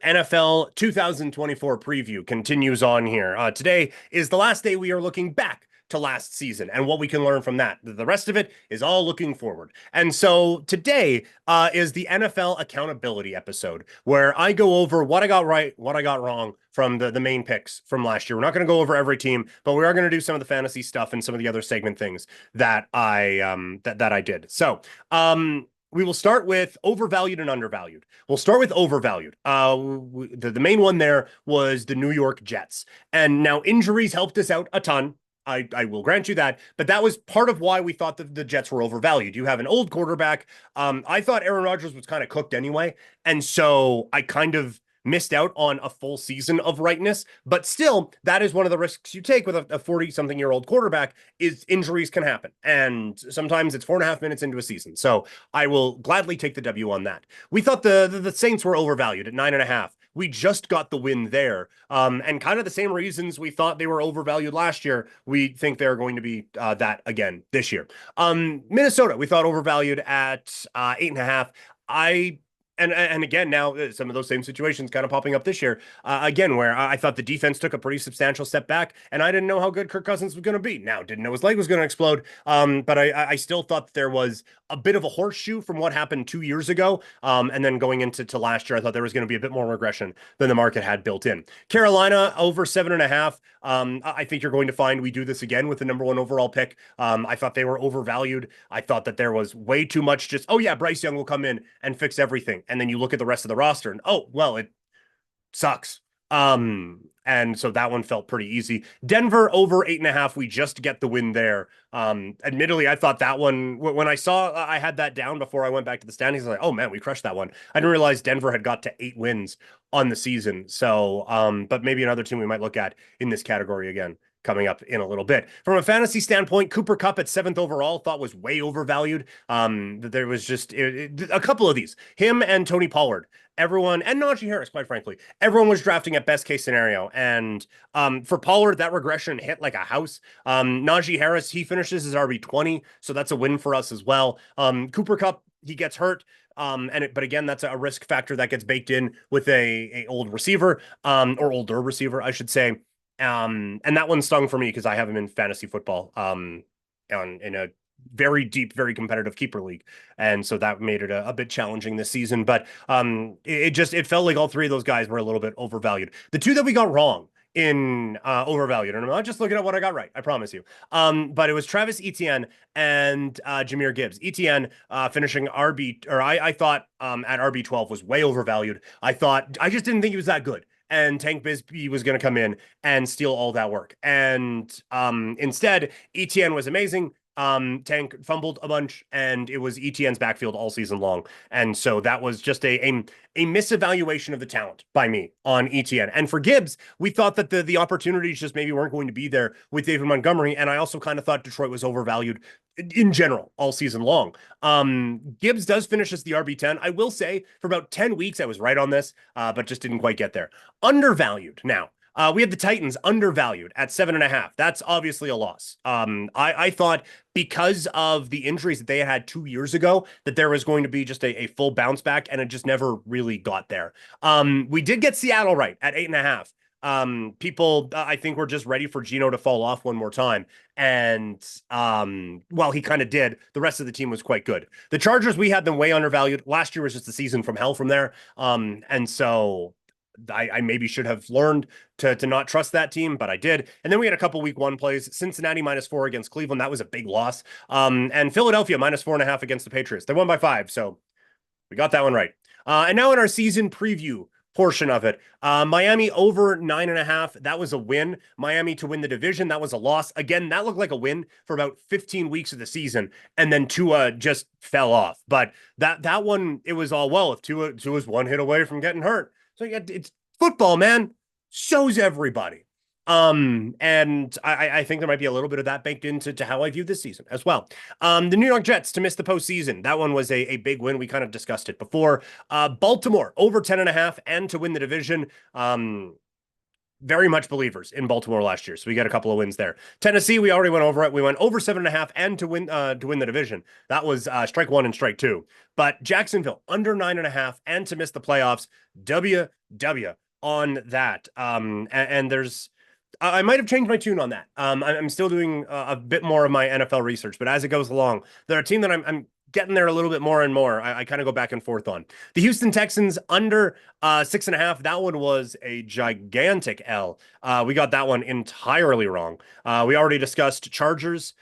NFL 2024 preview continues on here. Today is the last day we are looking back to last season and what we can learn from that. The rest of it is all looking forward. And so today is the NFL accountability episode where I go over what I got right, what I got wrong from the main picks from last year. We're not going to go over every team, but we are going to do some of the fantasy stuff and some of the other segment things that I did. So, we will start with overvalued and undervalued. We'll start with overvalued. The main one there was the New York Jets. And now injuries helped us out a ton. I will grant you that, but that was part of why we thought that the Jets were overvalued. You have an old quarterback. I thought Aaron Rodgers was kind of cooked anyway. And so I kind of missed out on a full season of rightness, but still, that is one of the risks you take with a 40-something-year-old quarterback is injuries can happen. And sometimes it's 4.5 minutes into a season. So I will gladly take the W on that. We thought the Saints were overvalued at 9.5. We just got the win there. And kind of the same reasons we thought they were overvalued last year, we think they're going to be that again this year. Minnesota, we thought overvalued at 8.5. And again, now some of those same situations kind of popping up this year, again, where I thought the defense took a pretty substantial step back, and I didn't know how good Kirk Cousins was going to be. Now, didn't know his leg was going to explode, but I still thought that there was a bit of a horseshoe from what happened 2 years ago, and then going into last year, I thought there was going to be a bit more regression than the market had built in. Carolina, over 7.5. I think you're going to find we do this again with the number one overall pick. I thought they were overvalued. I thought that there was way too much just, oh yeah, Bryce Young will come in and fix everything. And then you look at the rest of the roster and, oh, well, it sucks. And so that one felt pretty easy. Denver over 8.5. We just get the win there. Admittedly, I thought that one, when I saw I had that down before I went back to the standings, I was like, oh man, we crushed that one. I didn't realize Denver had got to 8 wins on the season. So, but maybe another team we might look at in this category again coming up in a little bit. From a fantasy standpoint, Cooper Kupp at 7th overall thought was way overvalued. There was just a couple of these. Him and Tony Pollard. Everyone, and Najee Harris, quite frankly, everyone was drafting at best case scenario. And for Pollard, that regression hit like a house. Najee Harris, he finishes his RB20, so that's a win for us as well. Cooper Kupp, he gets hurt. But again, that's a risk factor that gets baked in with a old receiver, or older receiver, I should say. And that one stung for me because I have him in fantasy football, in a very deep, very competitive keeper league. And so that made it a bit challenging this season. But it felt like all three of those guys were a little bit overvalued. The two that we got wrong in overvalued, and I'm not just looking at what I got right, I promise you. But it was Travis Etienne and Jahmyr Gibbs. Etienne finishing RB, or I thought at RB12 was way overvalued. I just didn't think he was that good. And Tank Bigsby was going to come in and steal all that work. And instead, Etienne was amazing. Tank fumbled a bunch, and it was Etienne's backfield all season long. And so that was just a misevaluation of the talent by me on Etienne. And for Gibbs, we thought that the opportunities just maybe weren't going to be there with David Montgomery. And I also kind of thought Detroit was overvalued in general all season long. Gibbs does finish as the RB10. I will say for about 10 weeks, I was right on this, but just didn't quite get there. Undervalued now. We have the Titans undervalued at 7.5. That's obviously a loss. I thought because of the injuries that they had 2 years ago, that there was going to be just a full bounce back, and it just never really got there. We did get Seattle right at 8.5. People, I think, were just ready for Geno to fall off one more time. And while he kind of did, the rest of the team was quite good. The Chargers, we had them way undervalued. Last year was just a season from hell from there. And so I maybe should have learned to not trust that team, but I did. And then we had a couple week 1 plays. Cincinnati -4 against Cleveland. That was a big loss. And Philadelphia -4.5 against the Patriots. They won by 5, so we got that one right. And now in our season preview portion of it, Miami over 9.5. That was a win. Miami to win the division. That was a loss. Again, that looked like a win for about 15 weeks of the season, and then Tua just fell off. But that one, it was all well if Tua's one hit away from getting hurt. So yeah, it's football, man. So's everybody. And I think there might be a little bit of that baked into how I view this season as well. The New York Jets to miss the postseason. That one was a big win. We kind of discussed it before. Baltimore over 10.5 and to win the division. Very much believers in Baltimore last year, so we got a couple of wins there. Tennessee, we already went over it. We went over 7.5 and to win the division. That was strike 1 and strike 2. But Jacksonville under 9.5 and to miss the playoffs. W W on that. And there's I might have changed my tune on that. I'm still doing a bit more of my NFL research, but as it goes along, they're a team that I'm getting there a little bit more and more. I kind of go back and forth on the Houston Texans under 6.5. That one was a gigantic L. We got that one entirely wrong. We already discussed Chargers.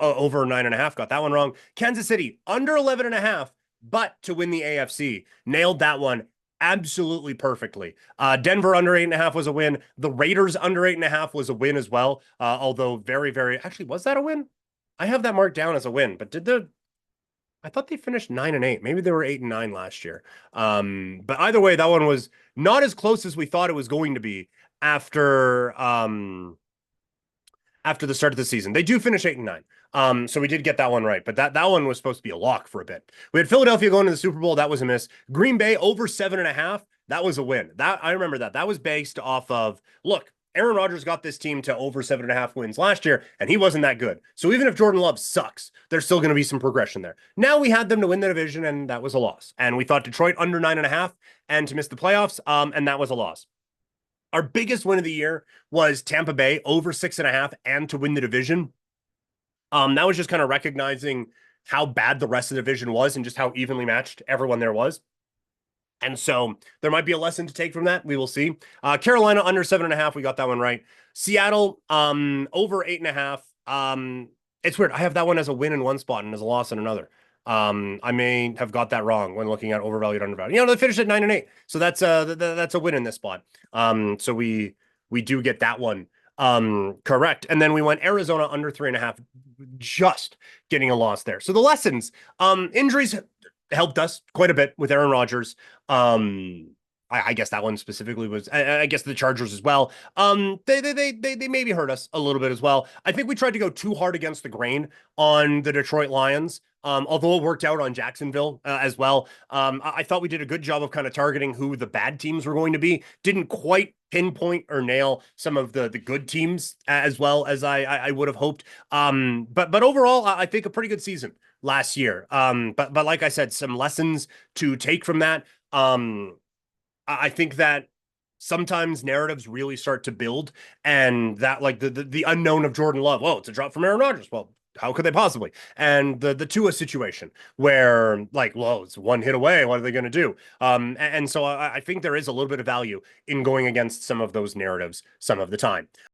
Over 9.5. Got that one wrong. Kansas City under 11.5, but to win the AFC. Nailed that one absolutely perfectly. Denver under 8.5 was a win. The Raiders under 8.5 was a win as well. Although very, very actually, was that a win? I have that marked down as a win, but I thought they finished 9-8. Maybe they were 8-9 last year. But either way, that one was not as close as we thought it was going to be after the start of the season. They do finish 8-9. So we did get that one right, but that one was supposed to be a lock for a bit. We had Philadelphia going to the Super Bowl. That was a miss. Green Bay over 7.5. That was a win. That I remember that. That was based off of, look, Aaron Rodgers got this team to over 7.5 wins last year, and he wasn't that good. So even if Jordan Love sucks, there's still going to be some progression there. Now we had them to win the division, and that was a loss. And we thought Detroit under 9.5 and to miss the playoffs, and that was a loss. Our biggest win of the year was Tampa Bay over 6.5 and to win the division. That was just kind of recognizing how bad the rest of the division was and just how evenly matched everyone there was. And so there might be a lesson to take from that. We will see. Carolina under 7.5. We got that one right. Seattle over 8.5. It's weird. I have that one as a win in one spot and as a loss in another. I may have got that wrong when looking at overvalued, undervalued. You know, they finished at 9-8, so that's a win in this spot. So we do get that one correct, and then we went Arizona under 3.5, just getting a loss there. So the lessons, injuries helped us quite a bit with Aaron Rodgers. I guess that one specifically was, I guess the Chargers as well. They maybe hurt us a little bit as well. I think we tried to go too hard against the grain on the Detroit Lions. Although it worked out on Jacksonville as well. I thought we did a good job of kind of targeting who the bad teams were going to be. Didn't quite pinpoint or nail some of the good teams as well as I would have hoped. But overall, I think a pretty good season last year. But like I said, some lessons to take from that. I think that sometimes narratives really start to build, and that like the unknown of Jordan Love. Whoa, it's a drop from Aaron Rodgers. Well, how could they possibly? And the Tua situation where like, well, it's one hit away. What are they going to do? And so I think there is a little bit of value in going against some of those narratives some of the time.